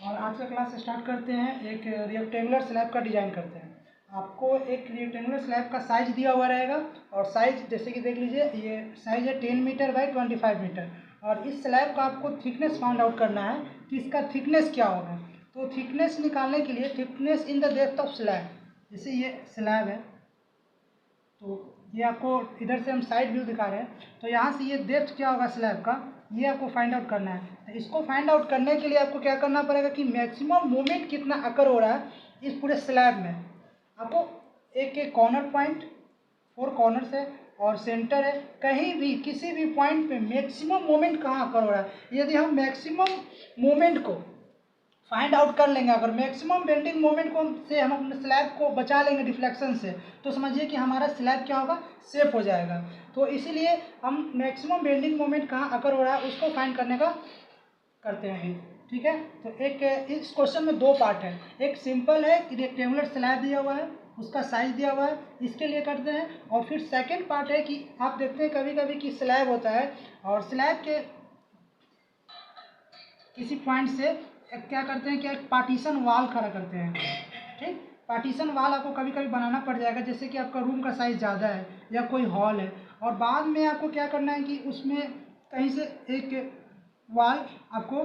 और आज का क्लास स्टार्ट करते हैं। एक रेक्टेंगुलर स्लैब का डिज़ाइन करते हैं। आपको एक रेक्टेंगुलर स्लैब का साइज दिया हुआ रहेगा और साइज जैसे कि देख लीजिए, ये साइज है 10 मीटर बाई 25 मीटर। और इस स्लैब का आपको थिकनेस फाइंड आउट करना है कि इसका थिकनेस क्या होगा। तो थिकनेस निकालने के लिए thickness in the depth of slab, जैसे ये स्लैब है तो ये आपको इधर से हम साइड व्यू दिखा रहे हैं, तो यहाँ से ये डेप्थ क्या होगा स्लैब का, ये आपको फाइंड आउट करना है। तो इसको फाइंड आउट करने के लिए आपको क्या करना पड़ेगा कि मैक्सिमम मोमेंट कितना अकर हो रहा है इस पूरे स्लैब में। आपको एक एक कॉर्नर पॉइंट, 4 कॉर्नर्स है और सेंटर है, कहीं भी किसी भी पॉइंट पे मैक्सिमम मोमेंट कहाँ अकर हो रहा है। यदि हम मैक्सिमम मोमेंट को फाइंड आउट कर लेंगे, अगर मैक्सिमम बेंडिंग मोमेंट को से हम अपने स्लैब को बचा लेंगे डिफ्लेक्शन से, तो समझिए कि हमारा स्लैब क्या होगा, सेफ हो जाएगा। तो इसीलिए हम मैक्सिमम बेंडिंग मोमेंट कहाँ अकर हो रहा है उसको फाइंड करने का करते हैं। ठीक है, तो एक इस क्वेश्चन में 2 पार्ट है। एक सिंपल है कि रेक्टेंगुलर स्लैब दिया हुआ है, उसका साइज दिया हुआ है, इसके लिए करते हैं। और फिर सेकेंड पार्ट है कि आप देखते हैं कभी कभी कि स्लैब होता है और स्लैब के किसी पॉइंट से क्या करते हैं, क्या एक पार्टीशन वाल खड़ा करते हैं। ठीक, पार्टीशन वाल आपको कभी कभी बनाना पड़ जाएगा, जैसे कि आपका रूम का साइज़ ज़्यादा है या कोई हॉल है और बाद में आपको क्या करना है कि उसमें कहीं से एक वाल आपको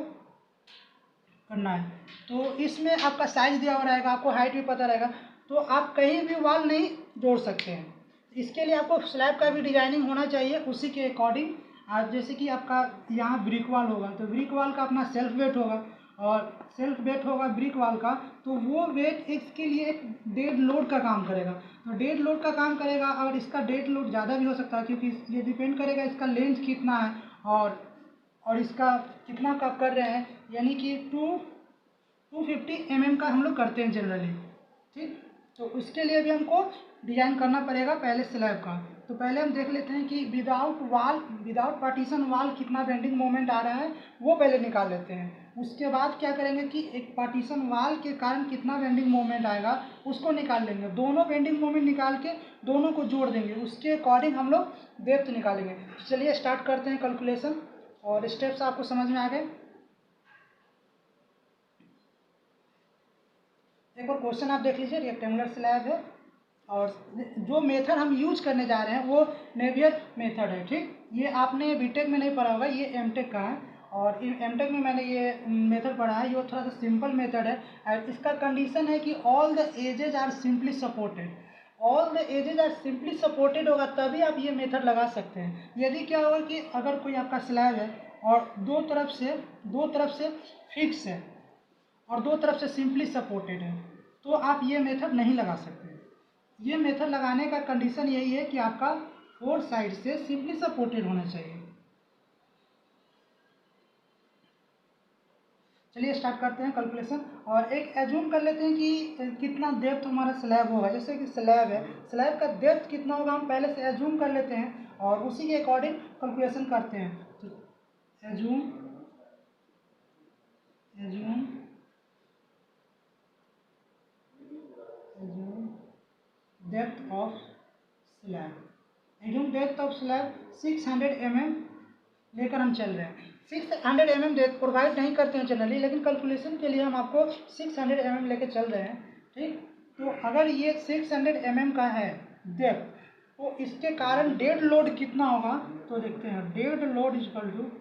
करना है। तो इसमें आपका साइज़ दिया हुआ रहेगा, आपको हाइट भी पता रहेगा, तो आप कहीं भी वाल नहीं जोड़ सकते हैं। इसके लिए आपको स्लैब का भी डिजाइनिंग होना चाहिए उसी के अकॉर्डिंग। आज जैसे कि आपका यहाँ ब्रिक वाल होगा तो ब्रिक वाल का अपना सेल्फ वेट होगा और सेल्फ वेट होगा ब्रिक वाल का, तो वो वेट इसके लिए एक डेड लोड का काम करेगा। तो डेड लोड का काम करेगा और इसका डेड लोड ज़्यादा भी हो सकता है, क्योंकि ये डिपेंड करेगा इसका लेंथ कितना है और इसका कितना का कर रहे हैं, यानी कि 250 mm का हम लोग करते हैं जनरली। ठीक, तो उसके लिए भी हमको डिजाइन करना पड़ेगा पहले स्लैब का। तो पहले हम देख लेते हैं कि विदाउट पार्टीशन वाल कितना बेंडिंग मोमेंट आ रहा है, वो पहले निकाल लेते हैं। उसके बाद क्या करेंगे कि एक पार्टीशन वाल के कारण कितना बेंडिंग मोमेंट आएगा उसको निकाल लेंगे। दोनों बेंडिंग मोमेंट निकाल के दोनों को जोड़ देंगे, उसके अकॉर्डिंग हम लोग डेप्थ निकालेंगे। चलिए स्टार्ट करते हैं कैलकुलेशन और स्टेप्स आपको समझ में आ गए। एक और क्वेश्चन आप देख लीजिए, रेक्टेंगुलर स्लैब है और जो मेथड हम यूज करने जा रहे हैं वो नेवियर मेथड है। ठीक, ये आपने बीटेक में नहीं पढ़ा होगा, ये एमटेक का है और एमटेक में मैंने ये मेथड पढ़ा है। ये थोड़ा सा सिंपल मेथड है और इसका कंडीशन है कि all the edges are simply supported. All the edges are simply supported होगा तभी आप ये मेथड लगा सकते हैं। यदि क्या होगा कि अगर कोई आपका स्लैब है और दो तरफ से फिक्स है और दो तरफ से सिंपली सपोर्टेड है, तो आप ये मेथड नहीं लगा सकते। ये मेथड लगाने का कंडीशन यही है कि आपका 4 साइड से सिंपली सपोर्टेड होना चाहिए। चलिए स्टार्ट करते हैं कैलकुलेशन और एक एज्यूम कर लेते हैं कि कितना डेप्थ हमारा स्लैब होगा। जैसे कि स्लैब है, स्लैब का डेप्थ कितना होगा हम पहले से एज्यूम कर लेते हैं और उसी के अकॉर्डिंग कैलकुलेशन करते हैं। तो assume depth of slab, assume depth of slab 600 mm लेकर हम चल रहे हैं। 600 mm डेप्थ प्रोवाइड नहीं करते हैं जनरली, लेकिन कैलकुलेशन के लिए हम आपको 600 mm लेके चल रहे हैं। ठीक, तो अगर ये 600 mm का है डेप्थ, तो इसके कारण डेड लोड कितना होगा तो देखते हैं। Dead load equal to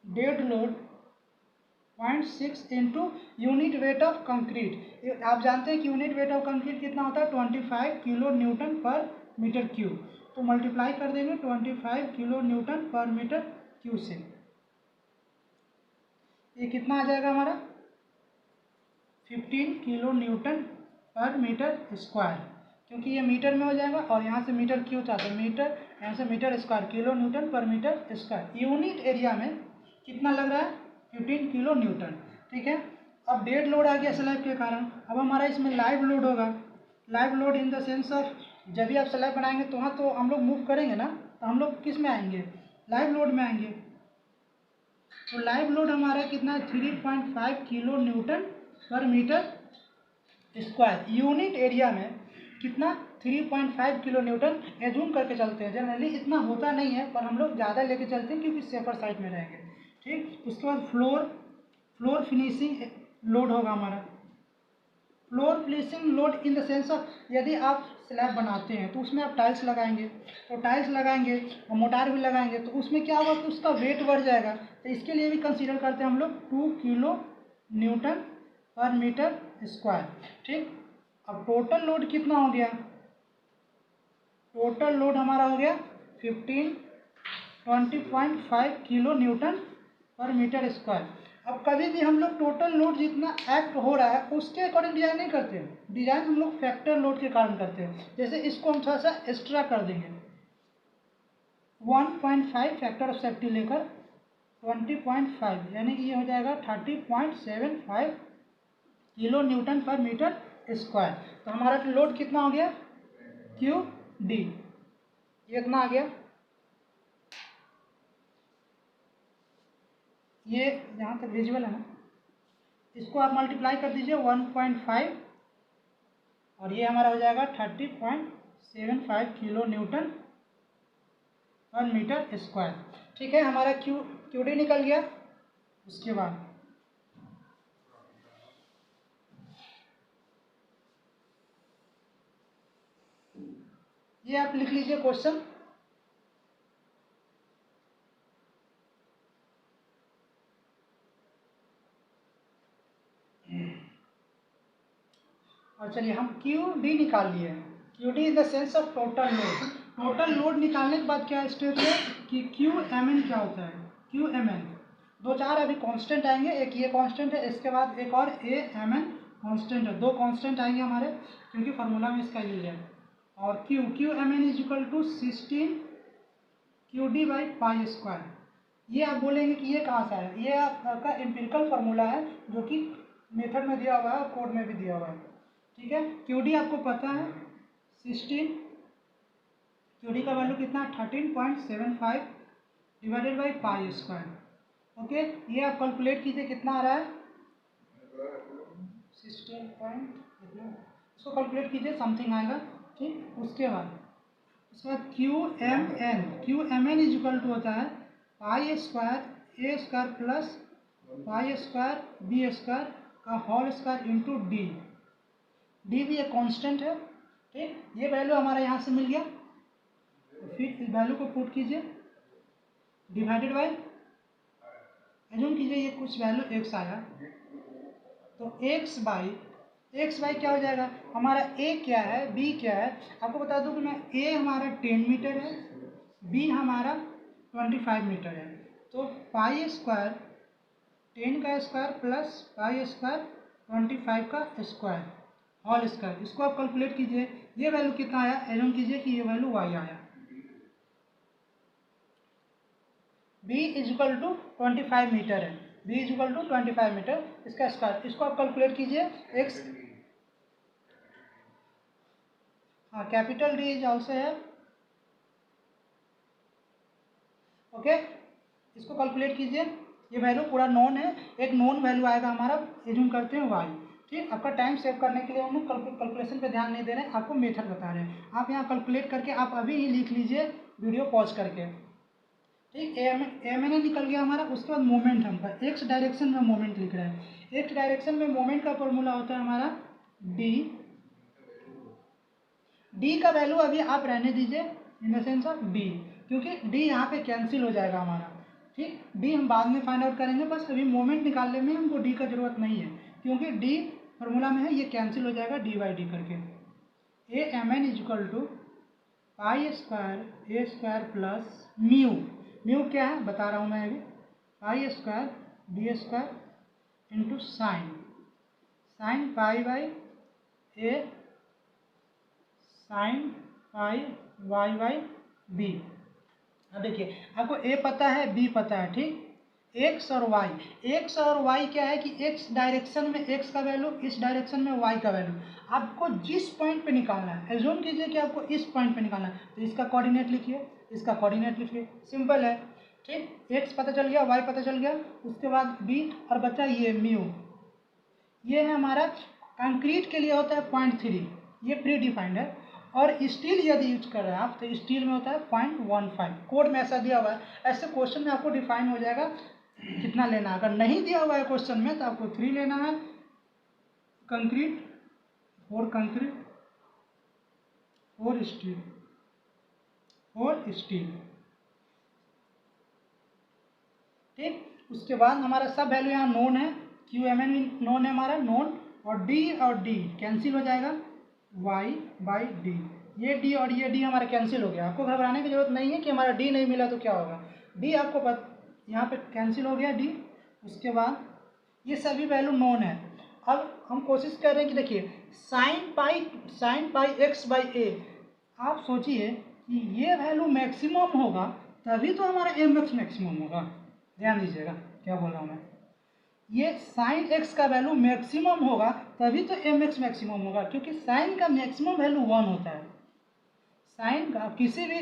dead load 0.6 into unit weight of concrete. आप जानते हैं कि यूनिट वेट ऑफ कंक्रीट कितना होता है, 25 किलो न्यूटन पर मीटर क्यूब। तो मल्टीप्लाई कर देंगे 25 किलो न्यूटन पर मीटर क्यूब से, ये कितना आ जाएगा हमारा 15 किलो न्यूटन पर मीटर स्क्वायर, क्योंकि ये मीटर में हो जाएगा और यहाँ से मीटर क्यूब था तो मीटर, यहाँ से मीटर स्क्वायर, किलो न्यूटन पर मीटर स्क्वायर। यूनिट एरिया में कितना लग रहा है 15 किलो न्यूटन। ठीक है, अब डेड लोड आ गया स्लैब के कारण। अब हमारा इसमें लाइव लोड होगा। Live load in the sense of जब भी आप स्लैब बनाएंगे तो वहाँ तो हम लोग मूव करेंगे ना, तो हम लोग किस में आएंगे, लाइव लोड में आएंगे। तो लाइव लोड हमारा कितना है 3.5 किलो न्यूटन पर मीटर स्क्वायर। यूनिट एरिया में कितना 3.5 किलो न्यूटन एज्यूम करके चलते हैं। जनरली इतना होता नहीं है पर हम लोग ज़्यादा लेके चलते हैं क्योंकि सेफर साइड में रहेंगे। ठीक, उसके बाद फ्लोर फिनिशिंग लोड होगा हमारा। Floor finishing load in the sense of, यदि आप स्लैब बनाते हैं तो उसमें आप टाइल्स लगाएंगे, तो टाइल्स लगाएंगे और मोटार भी लगाएंगे, तो उसमें क्या होगा कि उसका वेट बढ़ जाएगा। तो इसके लिए भी कंसीडर करते हैं हम लोग 2 किलो न्यूटन पर मीटर स्क्वायर। ठीक, अब टोटल लोड कितना हो गया? टोटल लोड हमारा हो गया 20.5 किलो न्यूटन पर मीटर स्क्वायर। अब कभी भी हम लोग टोटल लोड जितना एक्ट हो रहा है उसके अकॉर्डिंग डिजाइन नहीं करते हैं, डिजाइन हम लोग फैक्टर लोड के कारण करते हैं। जैसे इसको हम थोड़ा सा एक्स्ट्रा कर देंगे, 1.5 फैक्टर ऑफ सेफ्टी लेकर 20.5, यानी कि ये हो जाएगा 30.75 किलो न्यूटन पर मीटर स्क्वायर। तो हमारा लोड कितना हो गया? क्यू डी, ये कितना आ गया? ये यहाँ तक विजुअल है ना, इसको आप मल्टीप्लाई कर दीजिए 1.5 और ये हमारा हो जाएगा 30.75 किलो न्यूटन पर मीटर स्क्वायर। ठीक है, हमारा क्यूडी निकल गया। उसके बाद ये आप लिख लीजिए क्वेश्चन। और चलिए हम क्यू डी निकाल लिए हैं। Q D in the sense of total load. Total load निकालने के बाद क्या स्टेप है कि क्यू एम एन क्या होता है? क्यू एम एन, दो चार अभी कांस्टेंट आएंगे, एक ये कांस्टेंट है, इसके बाद एक और ए एम एन कांस्टेंट है, दो कांस्टेंट आएंगे हमारे, क्योंकि फार्मूला में इसका यूज है। और Q M N is equal to 16 Q D by pi square. ये आप बोलेंगे कि ये कहाँ से आया? ये आपका एम्पिरिकल फार्मूला है जो कि मेथड में दिया हुआ है और कोड में भी दिया हुआ है। ठीक है, क्यू डी आपको पता है 16, क्यू डी का वैल्यू कितना? 13.75 divided by pi square. Okay, ये आप कैलकुलेट कीजिए कितना आ रहा है? 16 पॉइंट कितना, इसको कैलकुलेट कीजिए, समथिंग आएगा। ठीक, उसके बाद Q M N is equal to होता है pi square A square plus pi square B square का whole square into D. D भी एक कांस्टेंट है। ठीक, ये वैल्यू हमारा यहाँ से मिल गया, तो फिर इस वैल्यू को पुट कीजिए डिवाइडेड बाई, एज्यूम कीजिए ये कुछ वैल्यू एक्स आया, तो एक्स बाई क्या हो जाएगा? हमारा ए क्या है, बी क्या है? आपको बता दूं कि मैं ए हमारा 10 मीटर है, बी हमारा 25 मीटर है। तो पाई स्क्वायर 10 का स्क्वायर प्लस पाई स्क्वायर 25 का स्क्वायर होल स्क्वायर, इसको आप कैलकुलेट कीजिए। ये वैल्यू कितना आया? एज्यूम कीजिए कि ये वैल्यू वाई आया। b is equal to 25 metre है, b is equal to 25 metre, इसका स्क्वायर, इसको आप कैलकुलेट कीजिए। x, हाँ कैपिटल डी इज ऑल्सो है। ओके, इसको कैलकुलेट कीजिए, ये वैल्यू पूरा नॉन है, एक नॉन वैल्यू आएगा हमारा, एज्यूम करते हैं y। ठीक, आपका टाइम सेव करने के लिए हम लोग कैलकुलेशन पे ध्यान नहीं दे रहे हैं, आपको मेथड बता रहे हैं। आप यहाँ कैलकुलेट करके आप अभी ही लिख लीजिए वीडियो पॉज करके। ठीक, एम एन ए निकल गया हमारा। उसके बाद मोमेंट, हमका एक्स डायरेक्शन में मोमेंट लिख रहा है। एक्स डायरेक्शन में मोमेंट का फॉर्मूला होता है हमारा डी। डी का वैल्यू अभी आप रहने दीजिए इन द सेंस ऑफ डी, क्योंकि डी यहाँ पे कैंसिल हो जाएगा हमारा। ठीक, डी हम बाद में फाइंड आउट करेंगे, बस अभी मोमेंट निकालने में हमको डी का जरूरत नहीं है, क्योंकि डी फार्मूला में है, ये कैंसिल हो जाएगा डी बाई डी करके। A M N is equal to pi square A square plus mu, mu क्या है बता रहा हूँ मैं अभी, pi square B square into sine pi by A sine pi Y by B. अब देखिए, आपको ए पता है, बी पता है। ठीक, एक्स और वाई क्या है कि एक्स डायरेक्शन में एक्स का वैल्यू, इस डायरेक्शन में वाई का वैल्यू। आपको जिस पॉइंट पे निकालना है, एज्यूम कीजिए कि आपको इस पॉइंट पे निकालना है, तो इसका कोऑर्डिनेट लिखिए, इसका कोऑर्डिनेट लिखिए, सिंपल है। ठीक, एक्स पता चल गया, वाई पता चल गया, उसके बाद बी और बचा ये म्यू। ये है हमारा कंक्रीट के लिए होता है 0.3, ये प्री डिफाइंड है। और स्टील यदि यूज कर रहे हैं आप, तो स्टील में होता है 0.15, कोड में ऐसा दिया हुआ है, ऐसे क्वेश्चन में आपको डिफाइन हो जाएगा कितना लेना है। अगर नहीं दिया हुआ है क्वेश्चन में तो आपको 3 लेना है। Concrete, 4 concrete, 4 steel, 4 steel. ठीक, उसके बाद हमारा सब वैल्यू यहाँ नोन है, क्यू एम एन भी नोन है हमारा, नोन, और डी कैंसिल हो जाएगा, y बाई डी। ये डी और ये डी हमारा कैंसिल हो गया। आपको घबराने की जरूरत नहीं है कि हमारा डी नहीं मिला तो क्या होगा। डी आपको यहाँ पे कैंसिल हो गया डी। उसके बाद ये सभी वैल्यू नोन है। अब हम कोशिश कर रहे हैं कि देखिए साइन पाई एक्स बाई ए, आप सोचिए कि ये वैल्यू मैक्सिमम होगा तभी तो हमारा एम एक्स मैक्सिमम होगा। ध्यान दीजिएगा क्या बोल रहा हूँ मैं। ये साइन एक्स का वैल्यू मैक्सिमम होगा तभी तो एम एक्स मैक्सिमम होगा, क्योंकि साइन का मैक्सिमम वैल्यू 1 होता है। साइन का किसी भी,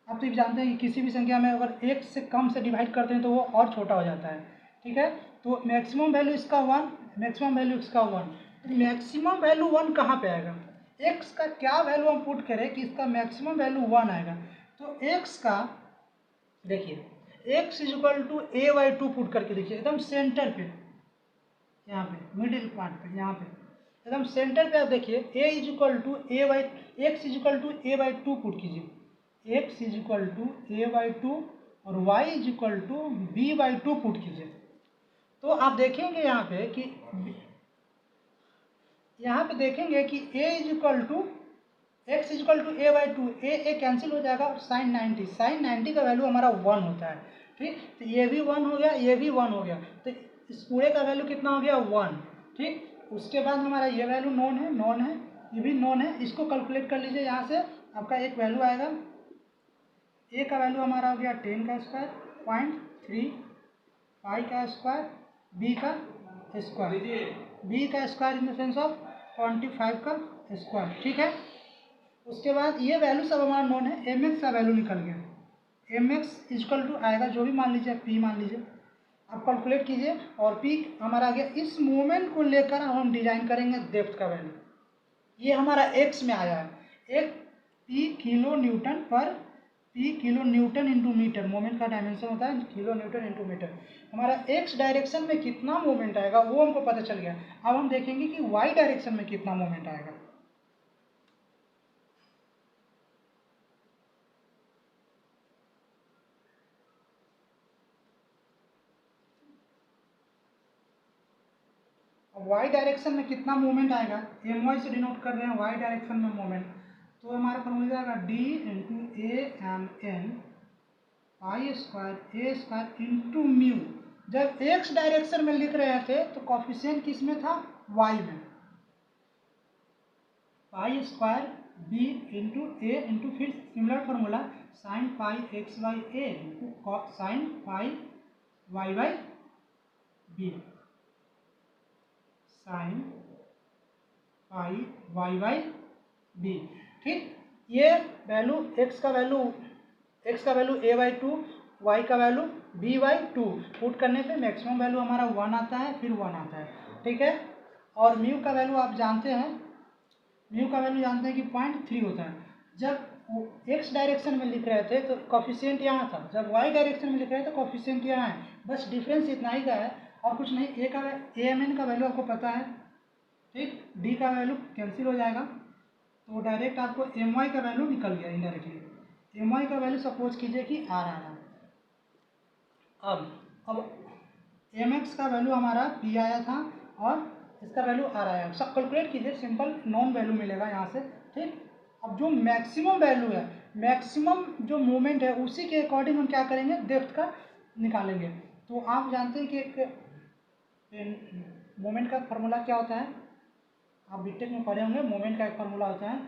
आप तो जानते हैं कि किसी भी संख्या में अगर 1 से कम से डिवाइड करते हैं तो वो और छोटा हो जाता है। ठीक है, तो मैक्सिमम वैल्यू इसका 1, मैक्सिमम वैल्यू इसका 1। तो मैक्सिमम वैल्यू 1 कहाँ पे आएगा? एक्स का क्या वैल्यू हम पुट करें कि इसका मैक्सिमम वैल्यू 1 आएगा? तो एक्स का देखिए x is equal to A by 2 put करके देखिए एकदम सेंटर पे, यहाँ पे मिडिल पार्ट पे, यहाँ पे एकदम सेंटर पे आप देखिए a is equal to A by X is equal to A by 2 put कीजिए, x is equal to A by 2 और y is equal to b by 2 put कीजिए। तो आप देखेंगे यहाँ पे कि a is equal to X is equal to A by 2, A cancel हो जाएगा और साइन 90 का वैल्यू हमारा 1 होता है। ठीक, तो ये भी 1 हो गया, ये भी 1 हो गया, तो इस पूरे का वैल्यू कितना हो गया? 1। ठीक, उसके बाद हमारा ये वैल्यू नोन है, ये भी नोन है। इसको कैलकुलेट कर लीजिए, यहाँ से आपका एक वैल्यू आएगा। ए का वैल्यू हमारा हो गया 10 का स्क्वायर, 0.3, पाई का स्क्वायर, बी का square in the sense of 25 का स्क्वायर। ठीक है, उसके बाद ये वैल्यू सब हमारा नोन है। एम एक्स का वैल्यू निकल गया, एम एक्स इजकल टू आएगा जो भी मान लीजिए, पी मान लीजिए, आप कैलकुलेट कीजिए और पी हमारा आ गया। इस मोमेंट को लेकर हम डिजाइन करेंगे डेप्थ का वैल्यू। ये हमारा एक्स में आया है, एक P kilonewton into metre, moment का डायमेंशन होता है किलो न्यूटन इंटू मीटर। हमारा एक्स डायरेक्शन में कितना मोमेंट आएगा वो हमको पता चल गया। अब हम देखेंगे कि वाई डायरेक्शन में कितना मोमेंट आएगा। वाई डायरेक्शन में कितना मूवमेंट आएगा, एम वाई से डिनोट कर रहे हैं वाई डायरेक्शन में मूवमेंट। तो हमारा फॉर्मूला जाएगा D into A M N pi square A square into mu. जब एक्स डायरेक्शन में लिख रहे थे तो कॉफिशिएंट किस में था? वाई में। Pi square B into A into फिर similar formula sine pi X by A into sine pi Y by B, sine pi Y by B. ठीक, ये वैल्यू एक्स का वैल्यू ए बाई 2, वाई का value B by 2 put करने पे maximum value हमारा 1 आता है, फिर 1 आता है। ठीक है, और म्यू का वैल्यू आप जानते हैं, म्यू का वैल्यू जानते हैं कि 0.3 होता है। जब एक्स डायरेक्शन में लिख रहे थे तो कॉफिशिएंट यहाँ था, जब वाई डायरेक्शन में लिख रहे थे तो कॉफिशिएंट यहाँ है। बस डिफरेंस इतना ही का है और कुछ नहीं। ए एम एन का वैल्यू आपको पता है। ठीक, डी का वैल्यू कैंसिल हो जाएगा तो डायरेक्ट आपको एम वाई का वैल्यू निकल गया इनडायरेक्टली। एम वाई का वैल्यू सपोज कीजिए कि आर आ रहा। अब एम एक्स का वैल्यू हमारा पी आया था और इसका वैल्यू आर आया। सब कैलकुलेट कीजिए, सिंपल नॉन वैल्यू मिलेगा यहाँ से। ठीक, अब जो मैक्सिमम वैल्यू है, मैक्सिमम जो मूवमेंट है उसी के अकॉर्डिंग हम क्या करेंगे, डेप्थ का निकालेंगे। तो आप जानते हैं कि एक मोमेंट का फार्मूला क्या होता है, आप बीटेक में पढ़े होंगे। मोमेंट का एक फार्मूला होता है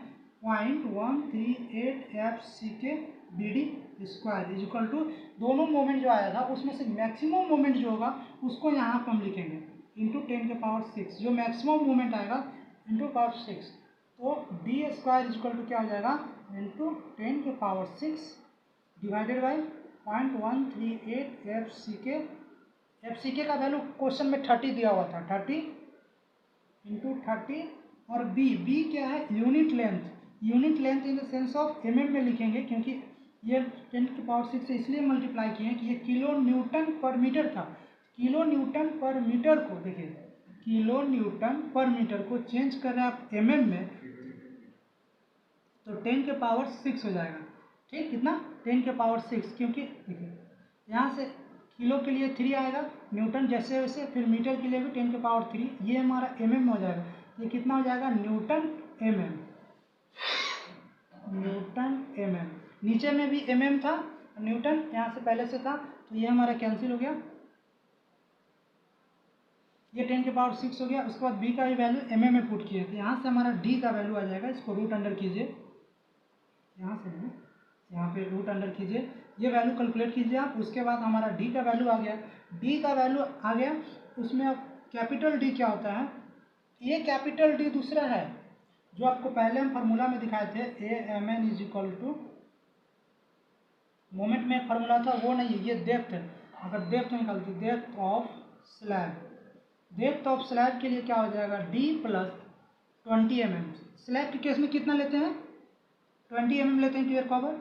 0.138 F C K B D square is equal to, दोनों मोमेंट जो आया था उसमें से मैक्सिमम मोमेंट जो होगा उसको यहाँ पर हम लिखेंगे इंटू 10 के पावर 6, जो मैक्सिमम मोमेंट आएगा इंटू पावर 6। तो D square is equal to क्या हो जाएगा, इंटू 10 के power 6 divided by 0.138 F C K का वैल्यू क्वेश्चन में 30 दिया हुआ था, 30 इंटू 30। और बी क्या है, unit length in the sense of M में लिखेंगे, क्योंकि ये 10 की पावर 6 से इसलिए मल्टीप्लाई किए हैं कि ये किलो न्यूटन पर मीटर था। किलो न्यूटन पर मीटर को, देखिए किलो न्यूटन पर मीटर को चेंज कर रहे हैं आप mm में, तो 10 के पावर 6 हो जाएगा। ठीक, कितना 10 के पावर 6, क्योंकि देखिए यहाँ से किलो के लिए 3 आएगा, न्यूटन जैसे वैसे, फिर मीटर के लिए भी 10 के पावर 3, ये हमारा mm में हो जाएगा। ये कितना हो जाएगा, न्यूटन mm, न्यूटन mm। नीचे में भी mm था, न्यूटन यहाँ से पहले से था, तो ये हमारा कैंसिल हो गया, ये 10 के पावर 6 हो गया। उसके बाद b का भी वैल्यू mm में पुट किए, तो यहाँ से हमारा d का वैल्यू आ जाएगा, इसको रूट अंडर कीजिए, यहाँ से नहीं, यहाँ पे रूट अंडर कीजिए, ये वैल्यू कैलकुलेट कीजिए आप। उसके बाद हमारा d का वैल्यू आ गया, d का वैल्यू आ गया, उसमें अब कैपिटल D क्या होता है, ये कैपिटल D दूसरा है जो आपको पहले हम फार्मूला में दिखाए थे, AMN is equal to, moment में एक फार्मूला था वो नहीं, ये डेप्थ है। अगर डेप्थ निकालते, depth of slab, depth of slab के लिए क्या हो जाएगा, d प्लस 20 mm। स्लैब के केस में कितना लेते हैं, 20 mm लेते हैं क्लियर कवर,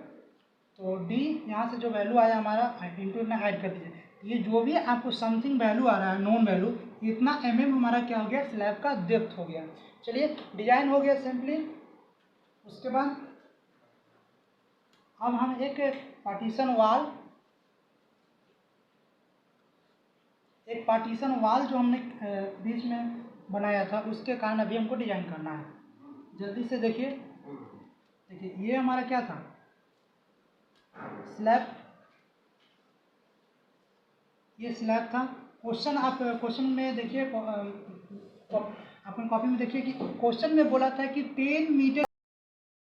तो d यहाँ से जो वैल्यू आया हमारा इंटू इतना ऐड कर दीजिए, ये जो भी आपको समथिंग वैल्यू आ रहा है, नॉन वैल्यू, इतना mm हमारा क्या हो गया, स्लैब का डेप्थ हो गया। चलिए डिजाइन हो गया सिंपली। उसके बाद अब हम एक पार्टीशन वाल जो हमने बीच में बनाया था, उसके कारण अभी हमको डिजाइन करना है। जल्दी से देखिए, देखिए ये हमारा क्या था, स्लैब, ये स्लैब था। क्वेश्चन आप क्वेश्चन में देखिए, अपने कॉपी में देखिए कि क्वेश्चन में बोला था कि 10 मीटर